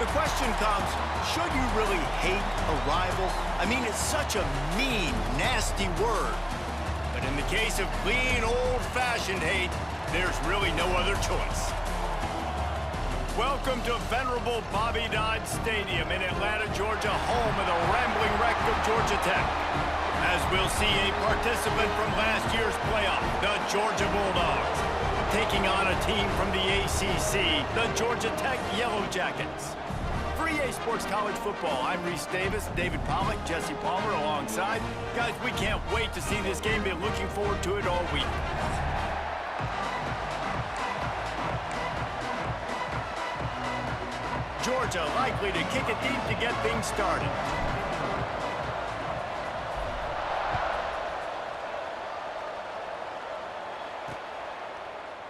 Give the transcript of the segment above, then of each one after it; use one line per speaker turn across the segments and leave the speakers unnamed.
The question comes, should you really hate a rival? I mean, it's such a mean, nasty word. But in the case of clean, old-fashioned hate, there's really no other choice. Welcome to venerable Bobby Dodd Stadium in Atlanta, Georgia, home of the rambling wreck of Georgia Tech. As we'll see a participant from last year's playoff, the Georgia Bulldogs, taking on a team from the ACC, the Georgia Tech Yellow Jackets. For EA Sports College Football, I'm Reese Davis, David Pollack, Jesse Palmer alongside. Guys, we can't wait to see this game. Been looking forward to it all week. Georgia likely to kick it deep to get things started.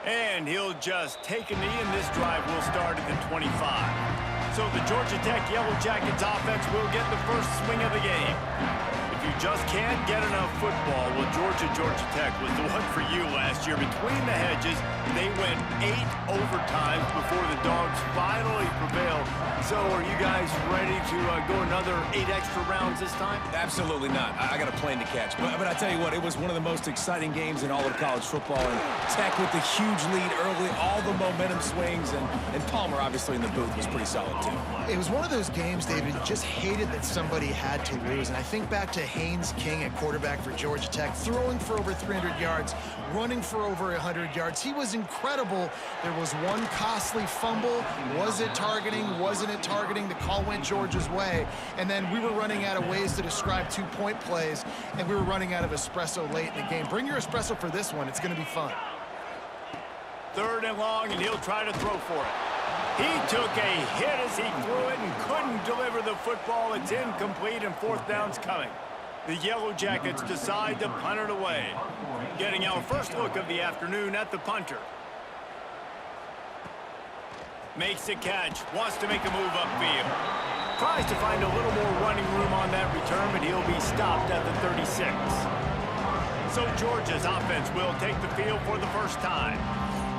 And he'll just take a knee, and this drive will start at the 25. So the Georgia Tech Yellow Jackets offense will get the first swing of the game. If you just can't get enough football, well, Georgia Tech was the one for you last year. Between the hedges, they went 8 overtimes before the Dogs finally prevailed. So are you guys ready to go another 8 extra rounds this time?
Absolutely not. I got a plane to catch. But I tell you what, it was one of the most exciting games in all of college football. And Tech with the huge lead early, all the momentum swings, and Palmer obviously in the booth was pretty solid too.
It was one of those games, David, you just hated that somebody had to lose. And I think back to Haynes King at quarterback for Georgia Tech, throwing for over 300 yards, running for over 100 yards. He was incredible. There was one costly fumble. Was it targeting? Wasn't it targeting? The call went Georgia's way. And then we were running out of ways to describe two-point plays, and we were running out of espresso late in the game. Bring your espresso for this one. It's going to be fun.
3rd and long, and he'll try to throw for it. He took a hit as he threw it and couldn't deliver the football. It's incomplete, and 4th down's coming. The Yellow Jackets decide to punt it away. Getting our first look of the afternoon at the punter. Makes a catch, wants to make a move upfield. Tries to find a little more running room on that return, but he'll be stopped at the 36. So Georgia's offense will take the field for the first time.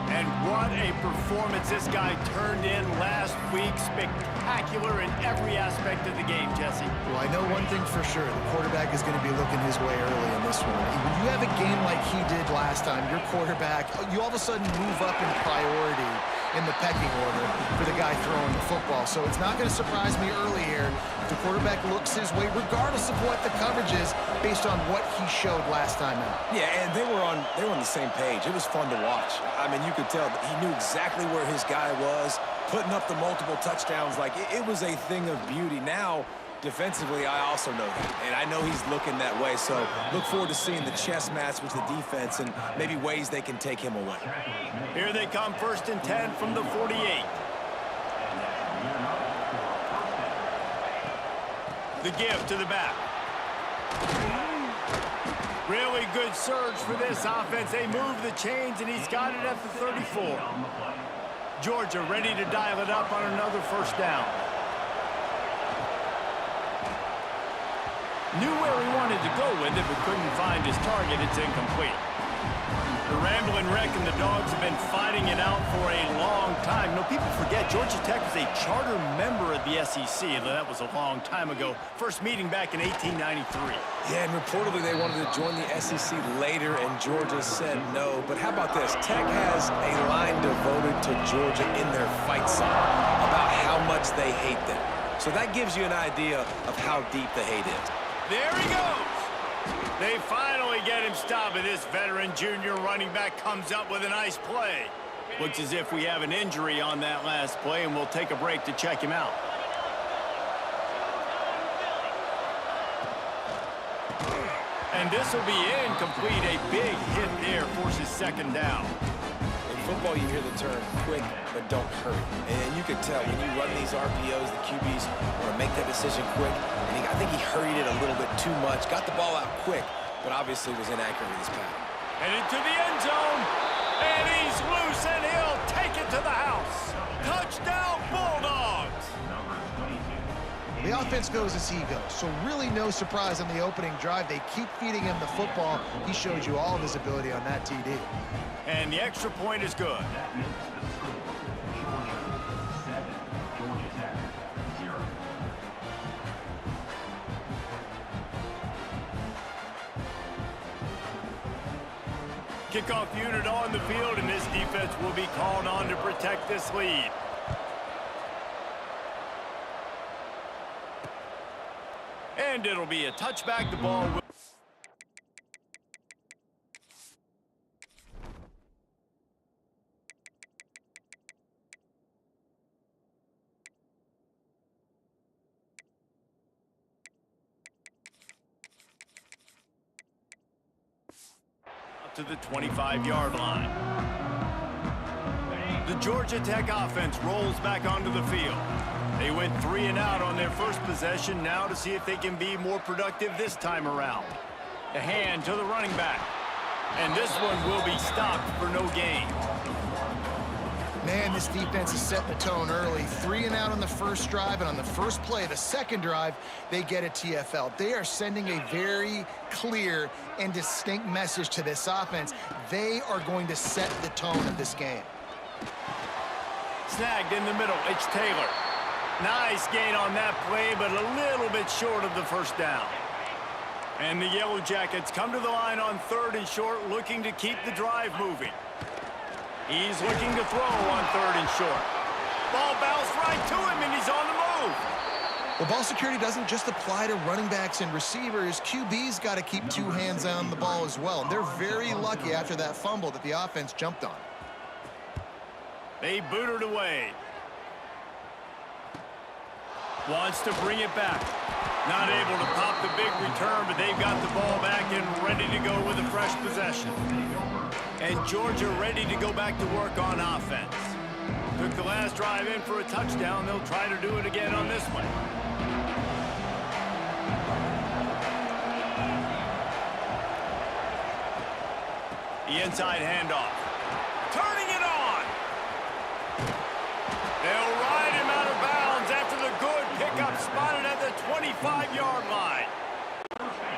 And what a performance this guy turned in last week. Spectacular in every aspect of the game, Jesse.
Well, I know one thing for sure. The quarterback is going to be looking his way early in this one. When you have a game like he did last time, your quarterback, you all of a sudden move up in priority in the pecking order for the guy throwing the football. So it's not going to surprise me early here if the quarterback looks his way, regardless of what the coverage is, based on what he showed last time out.
Yeah, and they were on the same page. It was fun to watch. I mean, you could tell that he knew exactly where his guy was, putting up the multiple touchdowns. Like, it was a thing of beauty. Now, defensively, I also know that, and I know he's looking that way. So look forward to seeing the chess match with the defense and maybe ways they can take him away.
Here they come, 1st and 10 from the 48. The give to the back. Really good surge for this offense. They move the chains, and he's got it at the 34. Georgia ready to dial it up on another 1st down. Knew where he wanted to go with it, but couldn't find his target. It's incomplete. The Rambling Wreck and the Dogs have been fighting it out for a long time. You know, people forget Georgia Tech was a charter member of the SEC. That was a long time ago. First meeting back in 1893.
Yeah, and reportedly they wanted to join the SEC later, and Georgia said no. But how about this? Tech has a line devoted to Georgia in their fight song about how much they hate them. So that gives you an idea of how deep the hate is.
There he goes. They finally get him stopped, and this veteran junior running back comes up with a nice play. Looks as if we have an injury on that last play, and we'll take a break to check him out. And this will be incomplete. A big hit there forces 2nd down.
In football, you hear the term quick, but don't hurry. And you can tell when you run these RPOs, the QBs want to make that decision quick. And I think he hurried it a little bit too much. Got the ball out quick, but obviously was inaccurate with his pass.
And into the end zone. And he's loose, and he'll take it to the house. Touchdown, Bulldogs.
The offense goes as he goes, so really no surprise on the opening drive. They keep feeding him the football. He showed you all of his ability on that TD.
And the extra point is good. Kickoff unit on the field, and this defense will be called on to protect this lead. And it'll be a touchback. The ball will... to the 25-yard line. The Georgia Tech offense rolls back onto the field. They went 3 and out on their first possession, now to see if they can be more productive this time around. The hand to the running back. And this one will be stopped for no gain.
Man, this defense is setting the tone early. 3 and out on the first drive, and on the first play, the second drive, they get a TFL. They are sending a very clear and distinct message to this offense. They are going to set the tone of this game.
Snagged in the middle, it's Taylor. Nice gain on that play, but a little bit short of the first down. And the Yellow Jackets come to the line on 3rd and short, looking to keep the drive moving. He's looking to throw on 3rd and short. Ball bounced right to him, and he's on the move.
Well, ball security doesn't just apply to running backs and receivers. QB's got to keep 2 hands on the ball as well. And they're very lucky after that fumble that the offense jumped on.
They boot it away. Wants to bring it back. Not able to pop the big return, but they've got the ball back and ready to go with a fresh possession. And Georgia ready to go back to work on offense. Took the last drive in for a touchdown. They'll try to do it again on this one. The inside handoff. Turning it on. They'll ride him out of bounds after the good pickup spotted at the 25-yard line.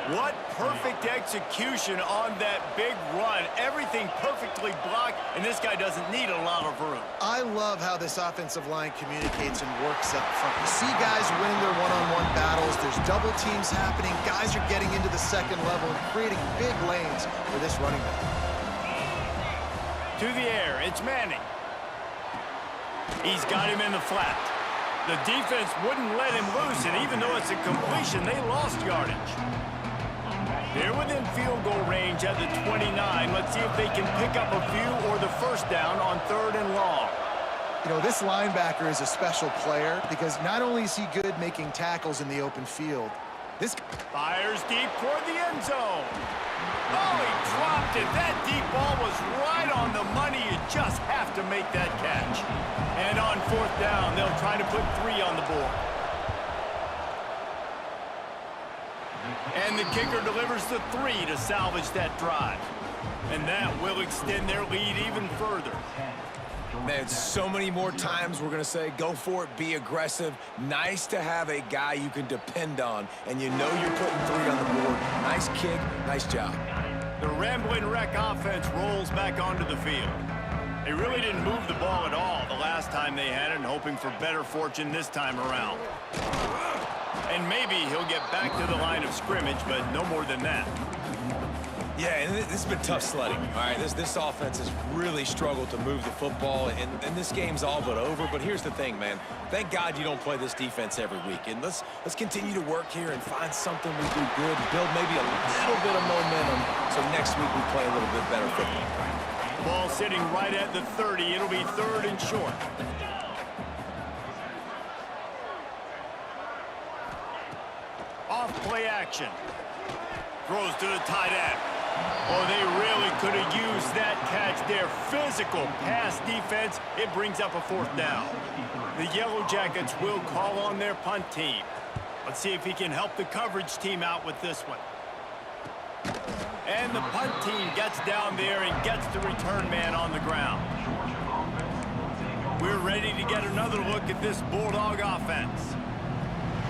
What perfect execution on that big run. Everything perfectly blocked, and this guy doesn't need a lot of room.
I love how this offensive line communicates and works up front. You see guys winning their one-on-one battles. There's double teams happening. Guys are getting into the second level and creating big lanes for this running back.
To the air, it's Manning. He's got him in the flat. The defense wouldn't let him loose, and even though it's a completion, they lost yardage. They're within field goal range at the 29. Let's see if they can pick up a few or the first down on 3rd and long.
You know, this linebacker is a special player because not only is he good making tackles in the open field, this
fires deep toward the end zone. Oh, he dropped it. That deep ball was right on the money. You just have to make that catch. And on 4th down, they'll try to put 3 on the board. And the kicker delivers the 3 to salvage that drive. And that will extend their lead even further.
Man, so many more times we're going to say, go for it, be aggressive. Nice to have a guy you can depend on, and you know you're putting 3 on the board. Nice kick, nice job.
The Rambling Wreck offense rolls back onto the field. They really didn't move the ball at all the last time they had it, and hoping for better fortune this time around. And maybe he'll get back to the line of scrimmage, but no more than that.
Yeah, and this has been tough sledding. All right, this offense has really struggled to move the football, and this game's all but over. But here's the thing, man. Thank God you don't play this defense every week. And let's continue to work here and find something we do good, build maybe a little bit of momentum, so next week we play a little bit better football.
Ball sitting right at the 30. It'll be 3rd and short. Off play action. Throws to the tight end. Oh, they really could have used that catch there. Physical pass defense. It brings up a 4th down. The Yellow Jackets will call on their punt team. Let's see if he can help the coverage team out with this one. And the punt team gets down there and gets the return man on the ground. We're ready to get another look at this Bulldog offense.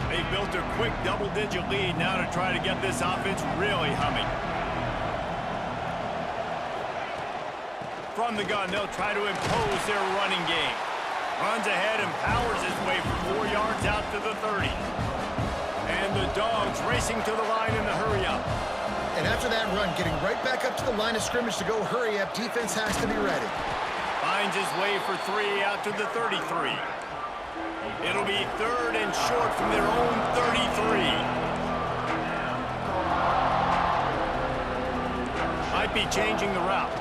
They've built a quick double-digit lead now to try to get this offense really humming. From the gun, they'll try to impose their running game. Runs ahead and powers his way for 4 yards out to the 30. And the Dogs racing to the line in the hurry-up.
And after that run, getting right back up to the line of scrimmage to go hurry up, defense has to be ready.
Finds his way for 3 out to the 33. It'll be 3rd and short from their own 33. Might be changing the route.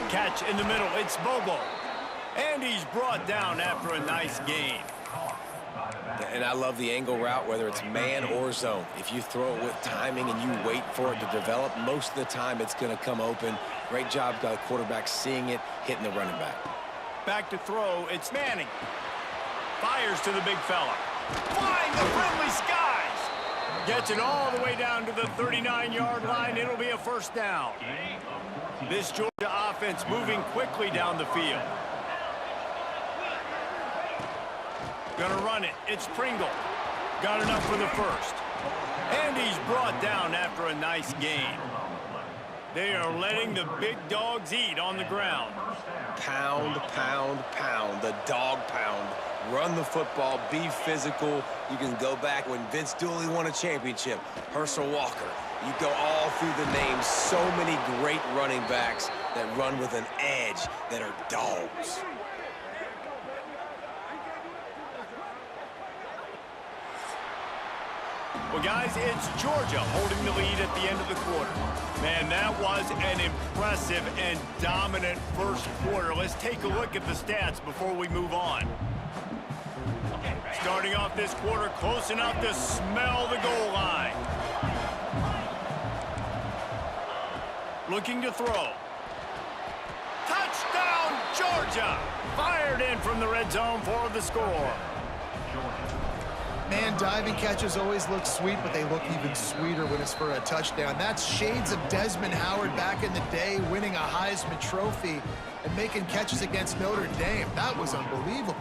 Catch in the middle. It's Bobo. And he's brought down after a nice gain.
And I love the angle route, whether it's man or zone. If you throw it with timing and you wait for it to develop, most of the time it's going to come open. Great job by the quarterback seeing it, hitting the running back.
Back to throw, it's Manning. Fires to the big fella. Flying the friendly skies. Gets it all the way down to the 39-yard line. It'll be a first down. This Georgia offense moving quickly down the field. Gonna run it. It's Pringle. Got enough for the first. And he's brought down after a nice gain. They are letting the big dogs eat on the ground.
Pound, pound, pound. The dog pound. Run the football. Be physical. You can go back when Vince Dooley won a championship. Herschel Walker. You go all through the names. So many great running backs that run with an edge that are dogs.
Well, guys, it's Georgia holding the lead at the end of the quarter. Man, that was an impressive and dominant first quarter. Let's take a look at the stats before we move on. Starting off this quarter, close enough to smell the goal line. Looking to throw. Touchdown, Georgia! Fired in from the red zone for the score.
Man, diving catches always look sweet, but they look even sweeter when it's for a touchdown. That's shades of Desmond Howard back in the day, winning a Heisman Trophy and making catches against Notre Dame. That was unbelievable.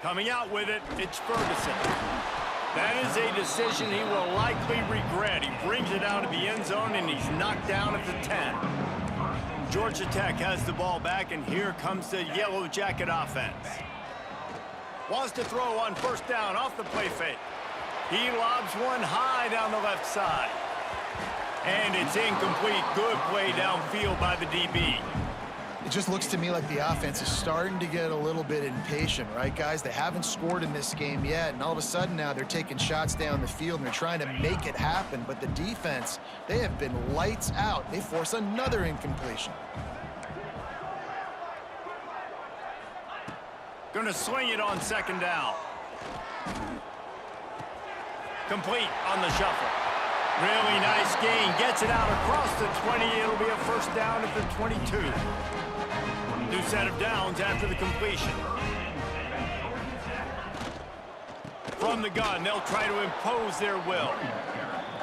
Coming out with it, it's Ferguson. That is a decision he will likely regret. He brings it out of the end zone, and he's knocked down at the 10. Georgia Tech has the ball back, and here comes the Yellow Jacket offense. Wants to throw on first down off the play fake. He lobs one high down the left side. And it's incomplete. Good play downfield by the DB.
It just looks to me like the offense is starting to get a little bit impatient, right, guys? They haven't scored in this game yet, and all of a sudden now they're taking shots down the field, and they're trying to make it happen. But the defense, they have been lights out. They force another incompletion.
Going to swing it on second down. Complete on the shuffle. Really nice gain. Gets it out across the 20. It'll be a first down at the 22. New set of downs after the completion. From the gun, they'll try to impose their will.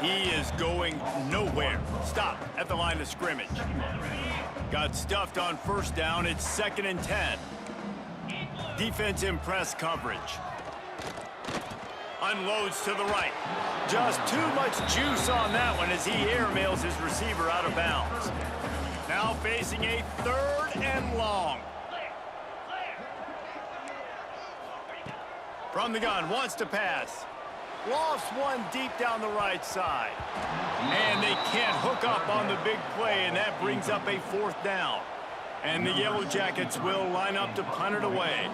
He is going nowhere. Stop at the line of scrimmage. Got stuffed on first down. It's 2nd and 10. Defense in press coverage. Unloads to the right. Just too much juice on that one as he airmails his receiver out of bounds. Now facing a 3rd and long. From the gun, wants to pass. Lofts one deep down the right side. And they can't hook up on the big play, and that brings up a 4th down. And the Yellow Jackets will line up to punt it away.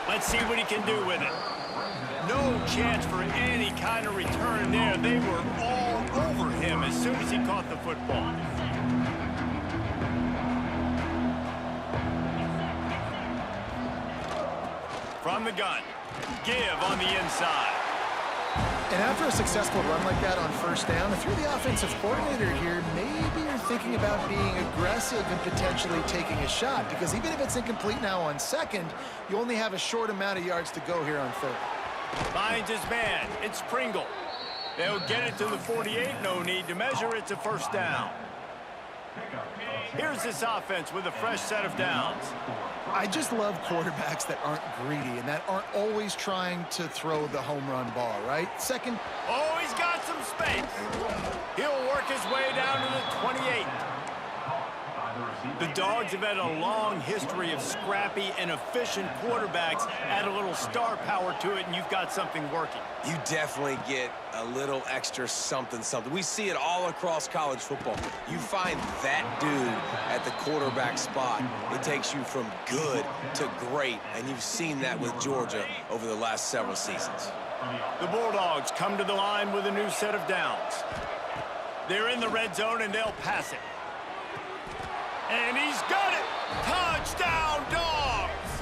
Let's see what he can do with it. No chance for any kind of return there. They were all over him as soon as he caught the football. From the gun, give on the inside.
And after a successful run like that on first down, if you're the offensive coordinator here, maybe you're thinking about being aggressive and potentially taking a shot, because even if it's incomplete now on second, you only have a short amount of yards to go here on third.
Finds his man. It's Pringle. They'll get it to the 48. No need to measure. It's a first down. Here's this offense with a fresh set of downs.
I just love quarterbacks that aren't greedy and that aren't always trying to throw the home run ball, right? Second.
Oh, he's got some space. He'll work his way down to the 28. The Dogs have had a long history of scrappy and efficient quarterbacks. Add a little star power to it, and you've got something working.
You definitely get a little extra something. We see it all across college football. You find that dude at the quarterback spot, it takes you from good to great, and you've seen that with Georgia over the last several seasons.
The Bulldogs come to the line with a new set of downs. They're in the red zone, and they'll pass it. And he's got it! Touchdown, Dogs!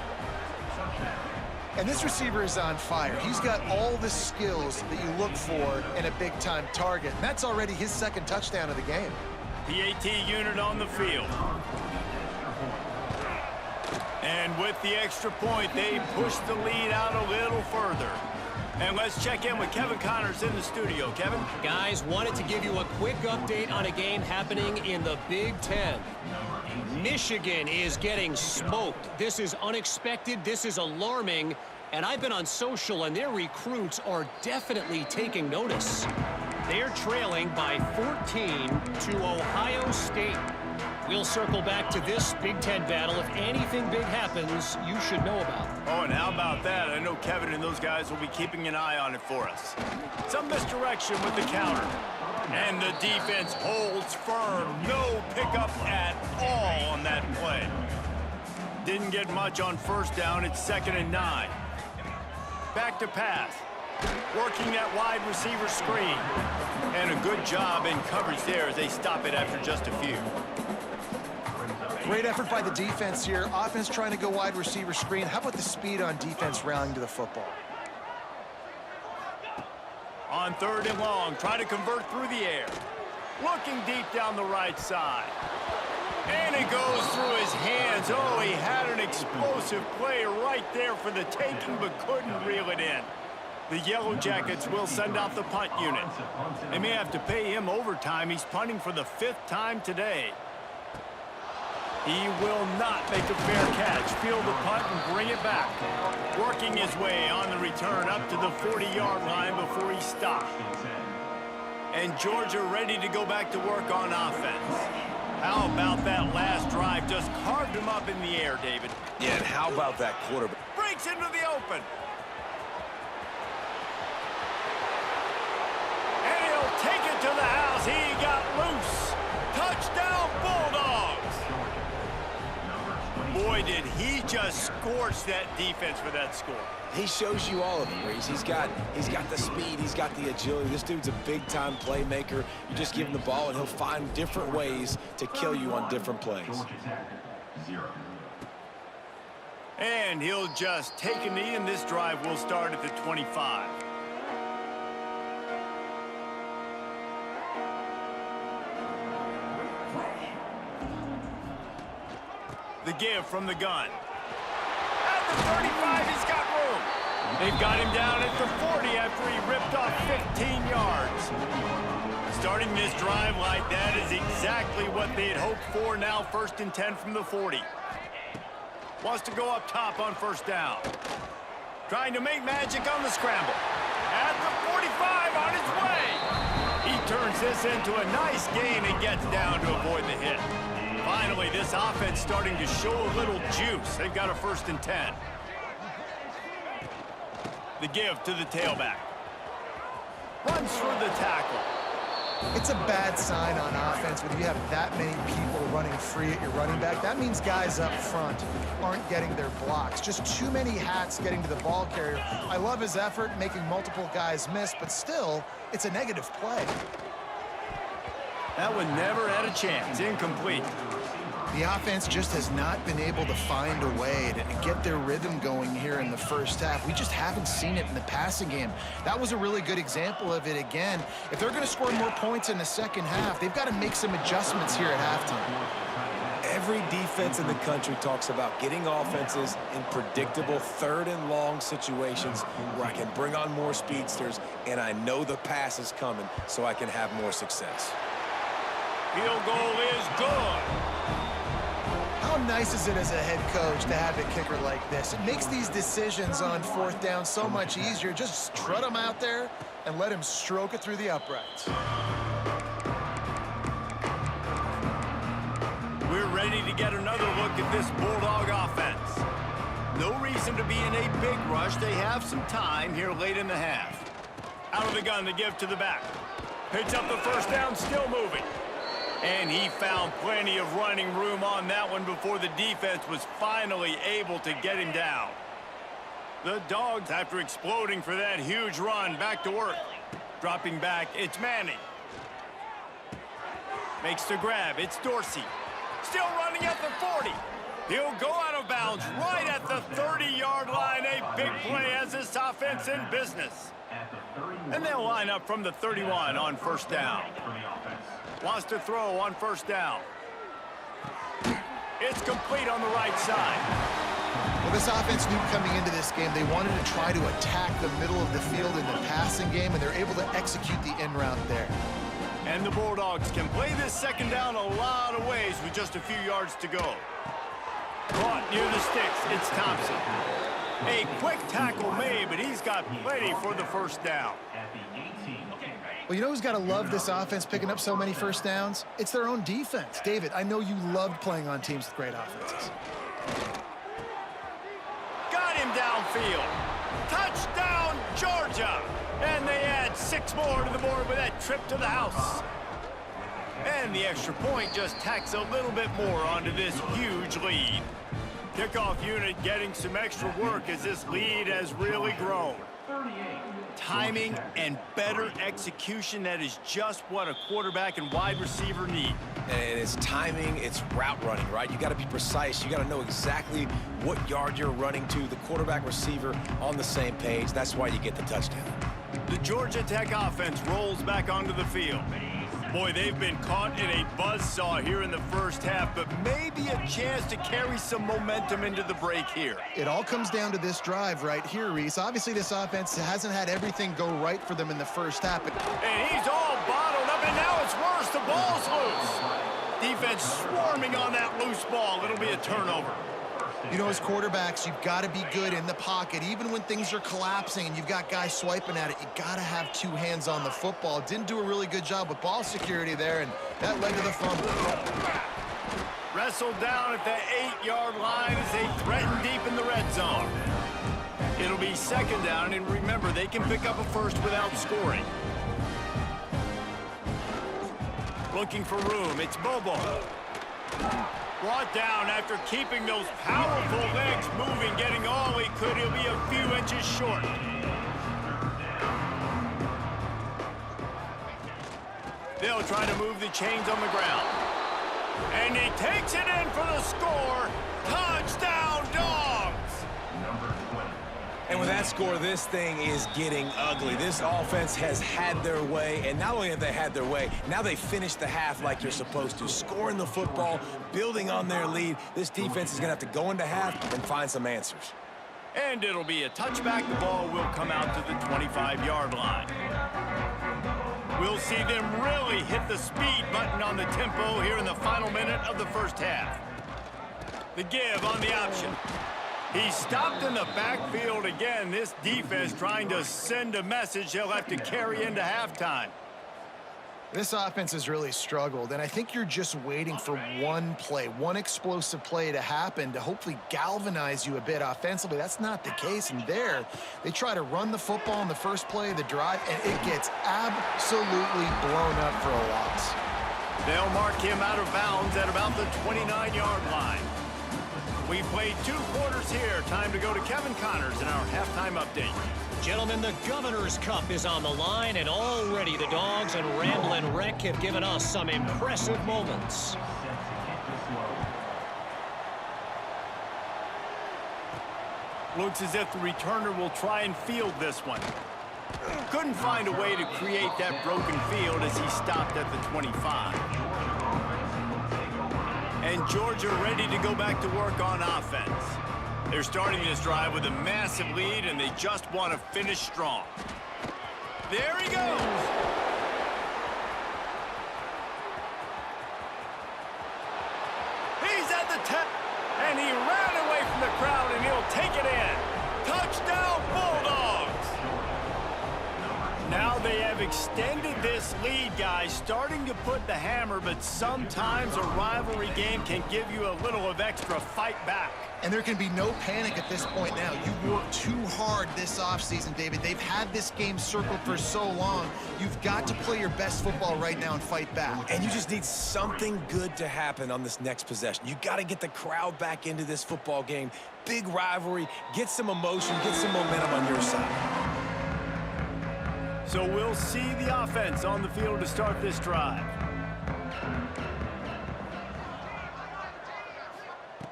And this receiver is on fire. He's got all the skills that you look for in a big-time target. And that's already his second touchdown of the game.
PAT unit on the field. And with the extra point, they push the lead out a little further. And let's check in with Kevin Connors in the studio. Kevin?
Guys, wanted to give you a quick update on a game happening in the Big Ten. Michigan is getting smoked. This is unexpected. This is alarming. And I've been on social, and their recruits are definitely taking notice. They're trailing by 14 to Ohio State. We'll circle back to this Big Ten battle. If anything big happens, you should know about.
Oh, and how about that? I know Kevin and those guys will be keeping an eye on it for us. Some misdirection with the counter. And the defense holds firm. No pickup at all on that play. Didn't get much on first down. It's 2nd and 9. Back to pass. Working that wide receiver screen. And a good job in coverage there as they stop it after just a few.
Great effort by the defense here. Offense trying to go wide receiver screen. How about the speed on defense rallying to the football?
On 3rd and long, trying to convert through the air. Looking deep down the right side. And it goes through his hands. Oh, he had an explosive play right there for the taking, but couldn't reel it in. The Yellow Jackets will send out the punt unit. They may have to pay him overtime. He's punting for the 5th time today. He will not make a fair catch. Field the punt and bring it back. Working his way on the return up to the 40-yard line before he stopped. And Georgia ready to go back to work on offense. How about that last drive? Just carved him up in the air, David.
Yeah, and how about that quarterback?
Breaks into the open. And he'll take it to the house. He got loose. Touchdown, Bulldogs. Boy, did he just scorch that defense for that score.
He shows you all of it, Reese. He's got the speed, he's got the agility. This dude's a big-time playmaker. You just give him the ball, and he'll find different ways to kill you on different plays.
And he'll just take a knee, and this drive will start at the 25. The give from the gun. At the 35, he's got room. They've got him down at the 40 after he ripped off 15 yards. Starting this drive like that is exactly what they had hoped for. Now 1st and 10 from the 40. Wants to go up top on 1st down. Trying to make magic on the scramble. At the 45 on his way. He turns this into a nice gain and gets down to avoid the hit. Finally, this offense starting to show a little juice. They've got a 1st and 10. The give to the tailback. Runs through the tackle.
It's a bad sign on offense when you have that many people running free at your running back. That means guys up front aren't getting their blocks. Just too many hats getting to the ball carrier. I love his effort, making multiple guys miss, but still, it's a negative play.
That one never had a chance. Incomplete.
The offense just has not been able to find a way to get their rhythm going here in the first half. We just haven't seen it in the passing game. That was a really good example of it again. If they're going to score more points in the second half, they've got to make some adjustments here at halftime.
Every defense in the country talks about getting offenses in predictable 3rd and long situations where I can bring on more speedsters and I know the pass is coming so I can have more success.
Field goal is good.
How nice is it as a head coach to have a kicker like this? It makes these decisions on 4th down so much easier. Just strut him out there and let him stroke it through the uprights.
We're ready to get another look at this Bulldog offense. No reason to be in a big rush. They have some time here late in the half. Out of the gun to give to the back. Picks up the first down, still moving. And he found plenty of running room on that one before the defense was finally able to get him down. The Dogs, after exploding for that huge run, back to work. Dropping back, it's Manning. Makes the grab, it's Dorsey. Still running at the 40. He'll go out of bounds right at the 30-yard line. A big play as this offense in business. And they'll line up from the 31 on first down. Wants to throw on first down. It's complete on the right side.
Well, this offense knew coming into this game they wanted to try to attack the middle of the field in the passing game, and they're able to execute the end route there.
And the Bulldogs can play this second down a lot of ways with just a few yards to go. Caught near the sticks, it's Thompson. A quick tackle made, but he's got plenty for the first down.
Well, you know who's got to love this offense picking up so many first downs? It's their own defense. David, I know you loved playing on teams with great offenses.
Got him downfield. Touchdown, Georgia! And they add 6 more to the board with that trip to the house. And the extra point just tacks a little bit more onto this huge lead. Kickoff unit getting some extra work as this lead has really grown. Timing and better execution, that is just what a quarterback and wide receiver need.
And it's timing, it's route running, right? You got to be precise. You got to know exactly what yard you're running to. The quarterback receiver on the same page. That's why you get the touchdown.
The Georgia Tech offense rolls back onto the field. Boy, they've been caught in a buzzsaw here in the first half, but maybe a chance to carry some momentum into the break here.
It all comes down to this drive right here, Reese. Obviously, this offense hasn't had everything go right for them in the first half.
And he's all bottled up, and now it's worse. The ball's loose. Defense swarming on that loose ball. It'll be a turnover.
You know, as quarterbacks, you've got to be good in the pocket. Even when things are collapsing and you've got guys swiping at it, you got to have 2 hands on the football. Didn't do a really good job with ball security there, and that led to the fumble.
Wrestled down at the 8-yard line as they threaten deep in the red zone. It'll be second down, and remember, they can pick up a first without scoring. Looking for room, it's Bobo. Brought down after keeping those powerful legs moving, getting all he could. He'll be a few inches short. They'll try to move the chains on the ground. And he takes it in for the score. Touchdown, Dogs!
And with that score, this thing is getting ugly. This offense has had their way, and not only have they had their way, now they finished the half like they're supposed to, scoring the football, building on their lead. This defense is going to have to go into half and find some answers.
And it'll be a touchback. The ball will come out to the 25-yard line. We'll see them really hit the speed button on the tempo here in the final minute of the first half. The give on the option. He stopped in the backfield again. This defense trying to send a message they'll have to carry into halftime.
This offense has really struggled, and I think you're just waiting for one play, one explosive play to happen to hopefully galvanize you a bit offensively. That's not the case, and there, they try to run the football in the first play of the drive, and it gets absolutely blown up for a loss.
They'll mark him out of bounds at about the 29-yard line. We played 2 quarters here. Time to go to Kevin Connors in our halftime update.
Gentlemen, the Governor's Cup is on the line, and already the Dogs and Ramblin' Wreck have given us some impressive moments.
Looks as if the returner will try and field this one. Couldn't find a way to create that broken field as he stopped at the 25. And Georgia ready to go back to work on offense. They're starting this drive with a massive lead, and they just want to finish strong. There he goes. He's at the 10, and he ran away from the crowd, and he'll take it in. Touchdown, Bulldogs. Now they have have extended this lead, guys, starting to put the hammer, but sometimes a rivalry game can give you a little of extra fight back.
And there can be no panic at this point now. You've worked too hard this offseason, David. They've had this game circled for so long. You've got to play your best football right now and fight back.
And you just need something good to happen on this next possession. You got to get the crowd back into this football game. Big rivalry, get some emotion, get some momentum on your side.
So we'll see the offense on the field to start this drive.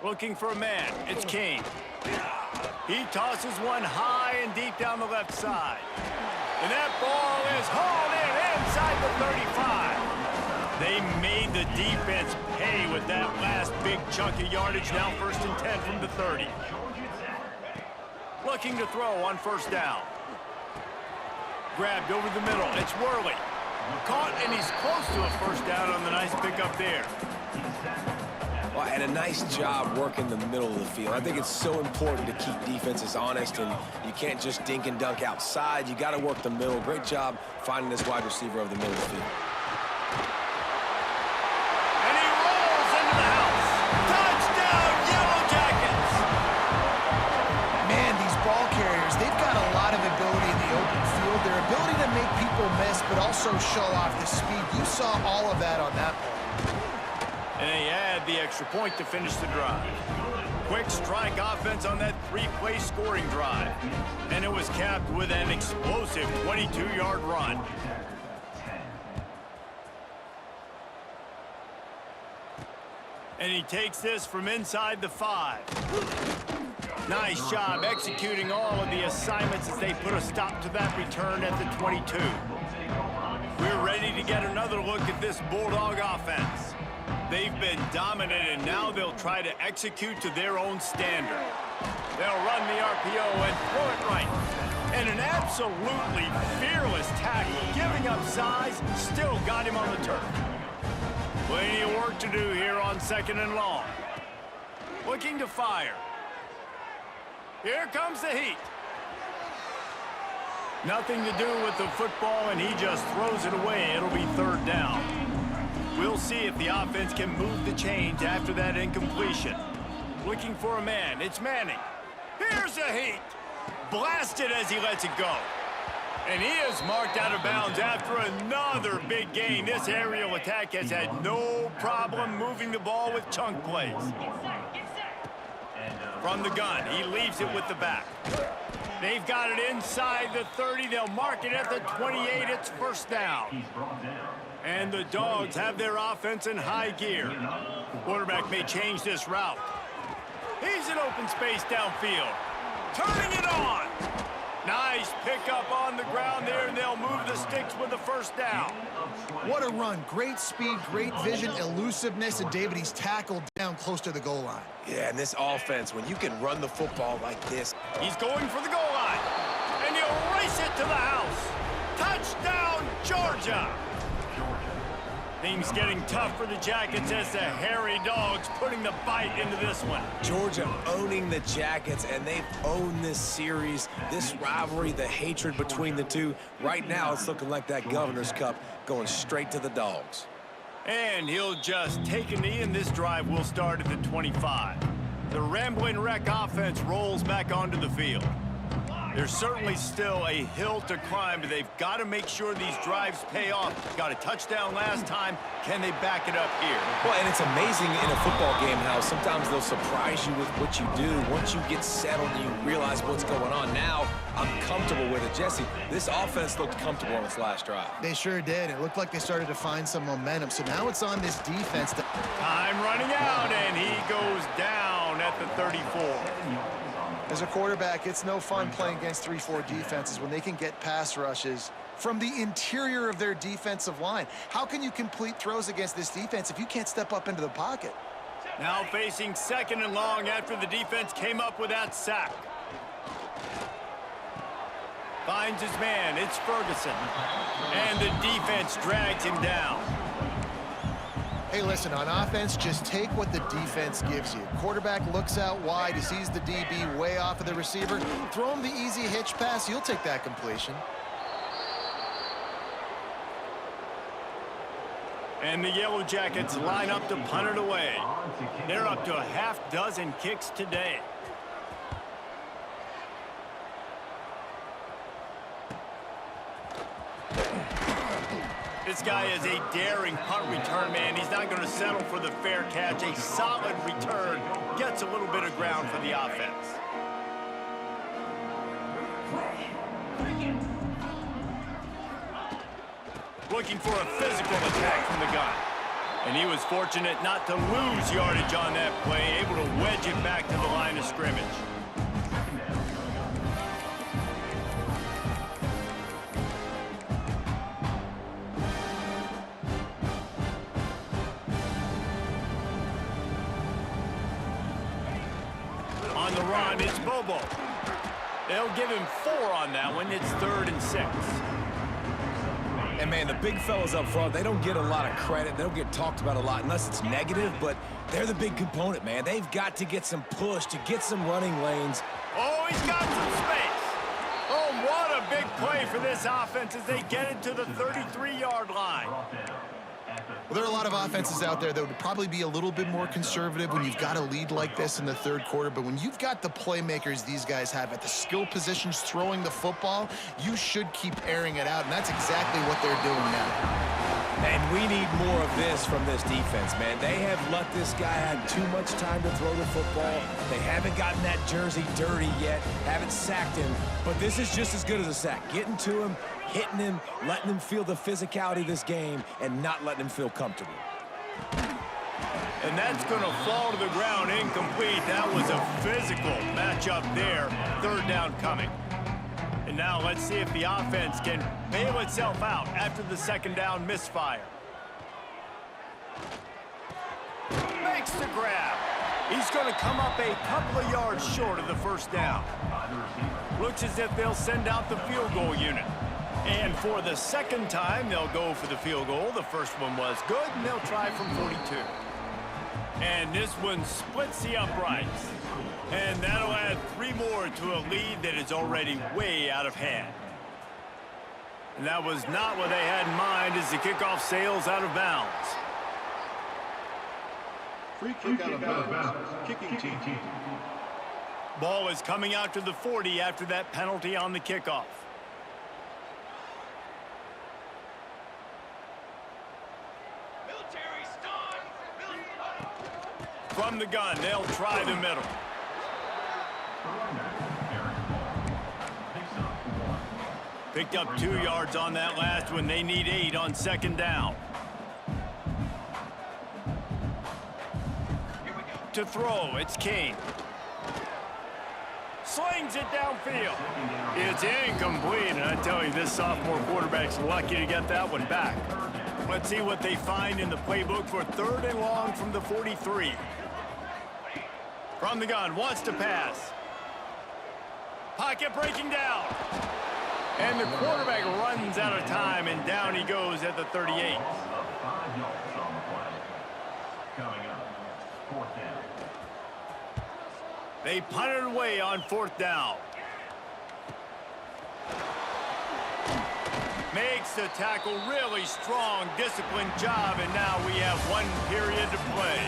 Looking for a man, it's King. He tosses one high and deep down the left side. And that ball is hauled in inside the 35. They made the defense pay with that last big chunk of yardage. Now 1st and 10 from the 30. Looking to throw on 1st down. Grabbed over the middle. It's Worley. Caught, and he's close to a 1st down on the nice pickup there.
Well, and a nice job working the middle of the field. I think it's so important to keep defenses honest, and you can't just dink and dunk outside. You got to work the middle. Great job finding this wide receiver over the middle of the field.
And he rolls into the house. Touchdown, Yellow Jackets!
Man, these ball carriers, they've got a lot of ability in the open field. Their ability to make people miss, but also show off the speed. You saw all of that on that play.
And they add the extra point to finish the drive. Quick strike offense on that 3-play scoring drive. And it was capped with an explosive 22-yard run. And he takes this from inside the 5. Nice job executing all of the assignments as they put a stop to that return at the 22. We're ready to get another look at this Bulldog offense. They've been dominant, and now they'll try to execute to their own standard. They'll run the RPO and throw it right. And an absolutely fearless tackle, giving up size, still got him on the turf. Plenty of work to do here on 2nd and long. Looking to fire. Here comes the heat. Nothing to do with the football, and he just throws it away. It'll be 3rd down. We'll see if the offense can move the chains after that incompletion. Looking for a man. It's Manning. Here's a heat. Blasted as he lets it go. And he is marked out of bounds after another big gain. This aerial attack has had no problem moving the ball with chunk plays. From the gun, he leaves it with the back. They've got it inside the 30. They'll mark it at the 28. It's 1st down. And the Dogs have their offense in high gear. Quarterback may change this route. He's in open space downfield. Turning it on. Nice pickup on the ground there, and they'll move the sticks with the 1st down.
What a run. Great speed, great vision, elusiveness, and David, he's tackled down close to the goal line.
Yeah, and this offense, when you can run the football like this.
He's going for the goal line, and he'll race it to the house. Touchdown, Georgia! Things getting tough for the Jackets as the hairy Dogs putting the bite into this one.
Georgia owning the Jackets, and they've owned this series, this rivalry, the hatred between the two. Right now, it's looking like that Governor's Cup going straight to the Dogs.
And he'll just take a knee, and this drive will start at the 25. The Ramblin' Wreck offense rolls back onto the field. There's certainly still a hill to climb, but they've got to make sure these drives pay off. Got a touchdown last time. Can they back it up here?
Well, and it's amazing in a football game how sometimes they'll surprise you with what you do. Once you get settled and you realize what's going on, now I'm comfortable with it. Jesse, this offense looked comfortable on its last drive.
They sure did. It looked like they started to find some momentum. So now it's on this defense.
Time running out, and he goes down at the 34.
As a quarterback, it's no fun playing against 3-4 defenses when they can get pass rushes from the interior of their defensive line. How can you complete throws against this defense if you can't step up into the pocket?
Now facing 2nd and long after the defense came up with that sack. Finds his man. It's Ferguson. And the defense drags him down.
Hey, listen, on offense, just take what the defense gives you. Quarterback looks out wide. He sees the DB way off of the receiver. Throw him the easy hitch pass. You'll take that completion.
And the Yellow Jackets line up to punt it away. They're up to a half dozen kicks today. This guy is a daring punt return man. He's not going to settle for the fair catch. A solid return gets a little bit of ground for the offense. Looking for a physical attack from the gun. And he was fortunate not to lose yardage on that play, able to wedge it back to the line of scrimmage. On the run, it's Bobo. They'll give him 4 on that one. It's 3rd and 6.
And, man, the big fellas up front, they don't get a lot of credit. They don't get talked about a lot unless it's negative, but they're the big component, man. They've got to get some push to get some running lanes.
Oh, he's got some space. Oh, what a big play for this offense as they get it to the 33-yard line.
Well, there are a lot of offenses out there that would probably be a little bit more conservative when you've got a lead like this in the third quarter. But when you've got the playmakers these guys have at the skill positions throwing the football, you should keep airing it out. And that's exactly what they're doing now.
And we need more of this from this defense, man. They have let this guy have too much time to throw the football. They haven't gotten that jersey dirty yet, haven't sacked him. But this is just as good as a sack. Getting to him, hitting him, letting him feel the physicality of this game, and not letting him feel comfortable.
And that's going to fall to the ground incomplete. That was a physical matchup there. 3rd down coming. And now let's see if the offense can bail itself out after the 2nd down misfire. Makes the grab. He's going to come up a couple of yards short of the 1st down. Looks as if they'll send out the field goal unit. And for the 2nd time, they'll go for the field goal. The first one was good, and they'll try from 42. And this one splits the uprights. And that'll add 3 more to a lead that is already way out of hand. And that was not what they had in mind as the kickoff sails out of bounds.
Free kick out of bounds. Kicking team.
Ball is coming out to the 40 after that penalty on the kickoff. From the gun, they'll try the middle. Picked up 2 yards on that last one. They need 8 on 2nd down. To throw, it's King. Slings it downfield. It's incomplete, and I tell you, this sophomore quarterback's lucky to get that one back. Let's see what they find in the playbook for 3rd and long from the 43. From the gun, wants to pass. Pocket breaking down. And the quarterback runs out of time, and down he goes at the 38. They punted away on 4th down. Makes the tackle, really strong, disciplined job, and now we have 1 period to play.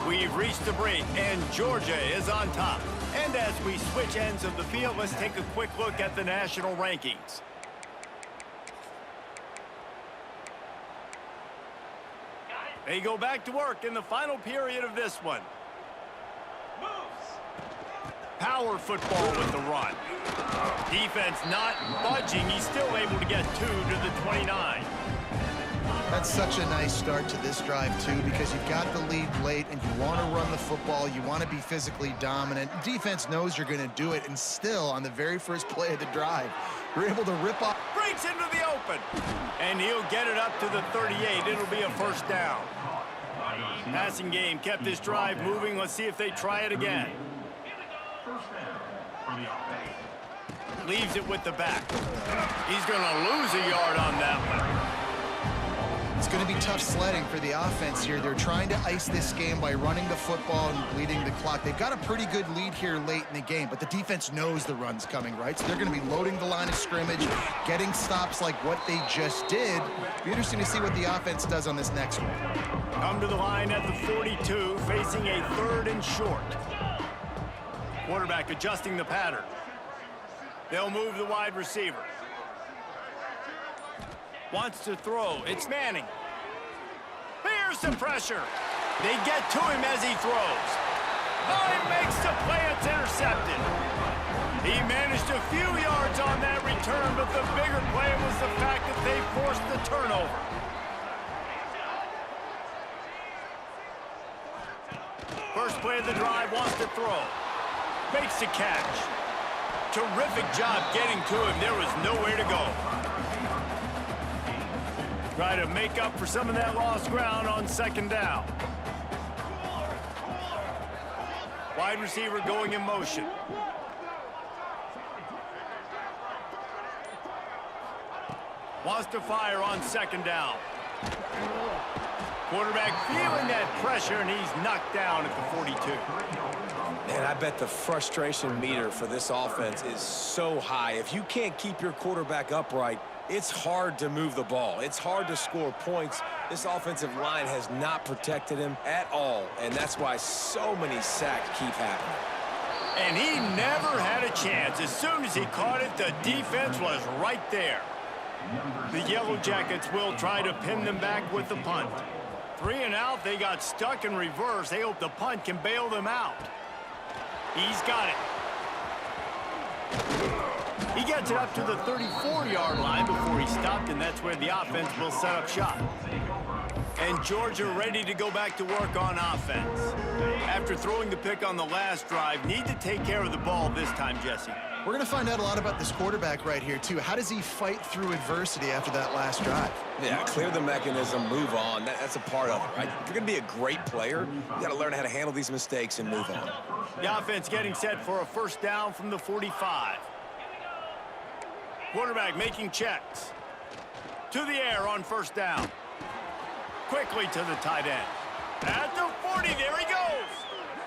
We've reached the break, and Georgia is on top. And as we switch ends of the field, let's take a quick look at the national rankings. They go back to work in the final period of this one. Power football with the run. Defense not budging. He's still able to get 2 to the 29.
That's such a nice start to this drive, too, because you've got the lead late and you want to run the football. You want to be physically dominant. Defense knows you're going to do it, and still, on the very first play of the drive, you're able to rip off.
Breaks into the open. And he'll get it up to the 38. It'll be a 1st down. Passing game kept this drive moving. Let's see if they try it again. Leaves it with the back. He's going to lose a yard on that one.
It's going to be tough sledding for the offense here. They're trying to ice this game by running the football and bleeding the clock. They've got a pretty good lead here late in the game, but the defense knows the run's coming, right? So they're going to be loading the line of scrimmage, getting stops like what they just did. Be interesting to see what the offense does on this next one.
Come to the line at the 42, facing a 3rd and short. Quarterback adjusting the pattern. They'll move the wide receiver. Wants to throw. It's Manning. Here's the pressure. They get to him as he throws. Oh, he makes the play. It's intercepted. He managed a few yards on that return, but the bigger play was the fact that they forced the turnover. First play of the drive, wants to throw. Makes the catch. Terrific job getting to him. There was nowhere to go. Try to make up for some of that lost ground on 2nd down. Wide receiver going in motion. Wants to fire on 2nd down. Quarterback feeling that pressure, and he's knocked down at the 42.
Man, I bet the frustration meter for this offense is so high. If you can't keep your quarterback upright, it's hard to move the ball. It's hard to score points. This offensive line has not protected him at all, and that's why so many sacks keep happening.
And he never had a chance. As soon as he caught it, the defense was right there. The Yellow Jackets will try to pin them back with the punt. 3 and out, they got stuck in reverse. They hope the punt can bail them out. He's got it. He gets it up to the 34-yard line before he stopped, and that's where the offense will set up shop. And Georgia ready to go back to work on offense. After throwing the pick on the last drive, need to take care of the ball this time, Jesse.
We're going to find out a lot about this quarterback right here, too. How does he fight through adversity after that last drive?
Yeah, clear the mechanism, move on. That's a part of it, right? If you're going to be a great player, you got to learn how to handle these mistakes and move on.
The offense getting set for a 1st down from the 45. Quarterback making checks. To the air on 1st down. Quickly to the tight end. At the 40, there he goes.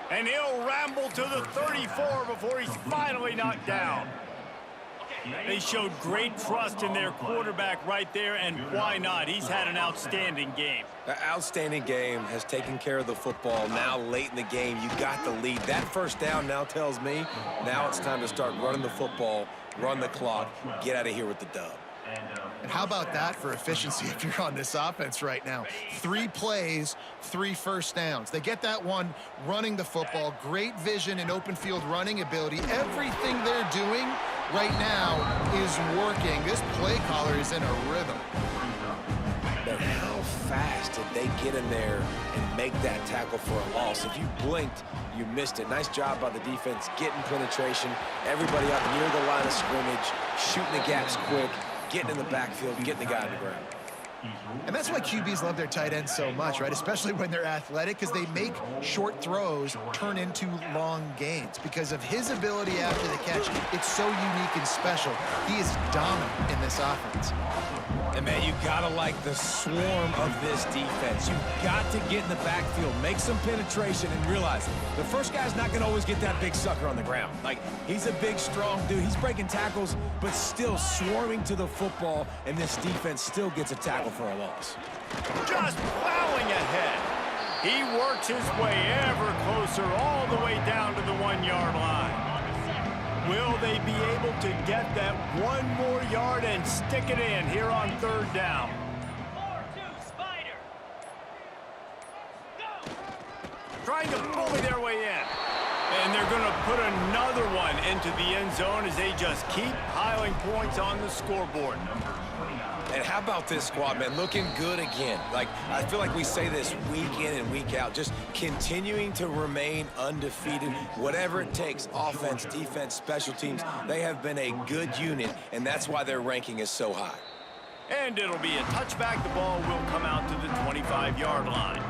And he'll ramble to the 34 before he's finally knocked down. They showed great trust in their quarterback right there, and why not? He's had an outstanding game.
An outstanding game, has taken care of the football. Now, late in the game, you got the lead. That 1st down now tells me now it's time to start running the football, run the clock, get out of here with the dub.
And how about that for efficiency if you're on this offense right now? 3 plays, 3 1st downs. They get that one running the football, great vision and open field running ability. Everything they're doing right now is working. This play caller is in a rhythm.
But how fast did they get in there and make that tackle for a loss? If you blinked, you missed it. Nice job by the defense getting penetration. Everybody up near the line of scrimmage, shooting the gaps quick, getting in the backfield, getting the guy on the ground.
And that's why QBs love their tight ends so much, right? Especially when they're athletic, because they make short throws turn into long gains. Because of his ability after the catch, it's so unique and special. He is dominant in this offense.
And, man, you got to like the swarm of this defense. You've got to get in the backfield, make some penetration, and realize the first guy's not going to always get that big sucker on the ground. Like, he's a big, strong dude. He's breaking tackles, but still swarming to the football, and this defense still gets a tackle for a loss.
Just plowing ahead. He works his way ever closer all the way down to the 1-yard line. Will they be able to get that 1 more yard and stick it in here on 3rd down?
4-2 Spider. Go.
Trying to bully their way in. And they're going to put another one into the end zone as they just keep piling points on the scoreboard.
And how about this squad, man? Looking good again. Like, I feel like we say this week in and week out, just continuing to remain undefeated, whatever it takes, offense, defense, special teams. They have been a good unit, and that's why their ranking is so high.
And it'll be a touchback. The ball will come out to the 25-yard line.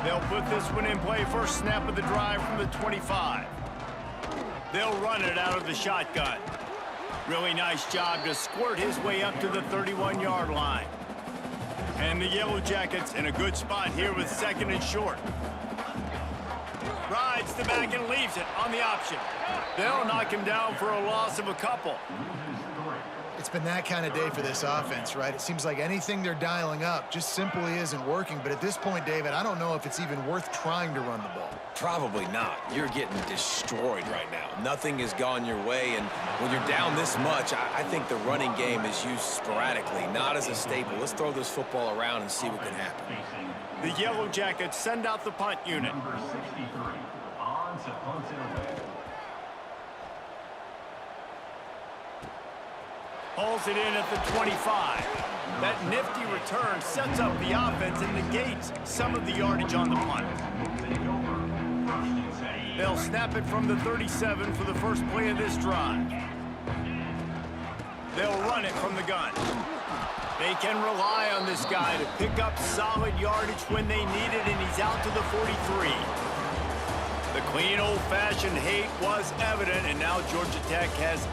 They'll put this one in play. First snap of the drive from the 25. They'll run it out of the shotgun. Really nice job to squirt his way up to the 31-yard line. And the Yellow Jackets in a good spot here with 2nd and short. Rides the back and leaves it on the option. They'll knock him down for a loss of a couple.
It's been that kind of day for this offense, right? It seems like anything they're dialing up just simply isn't working. But at this point, David, I don't know if it's even worth trying to run the ball.
Probably not. You're getting destroyed right now. Nothing has gone your way, and when you're down this much, I think the running game is used sporadically, not as a staple. Let's throw this football around and see what can happen.
The Yellow Jackets send out the punt unit.
Number 63 on to punt it away.
Hauls it in at the 25. That nifty return sets up the offense and negates some of the yardage on the punt. They'll snap it from the 37 for the first play of this drive. They'll run it from the gun. They can rely on this guy to pick up solid yardage when they need it, and he's out to the 43. The clean, old-fashioned hate was evident, and now Georgia Tech has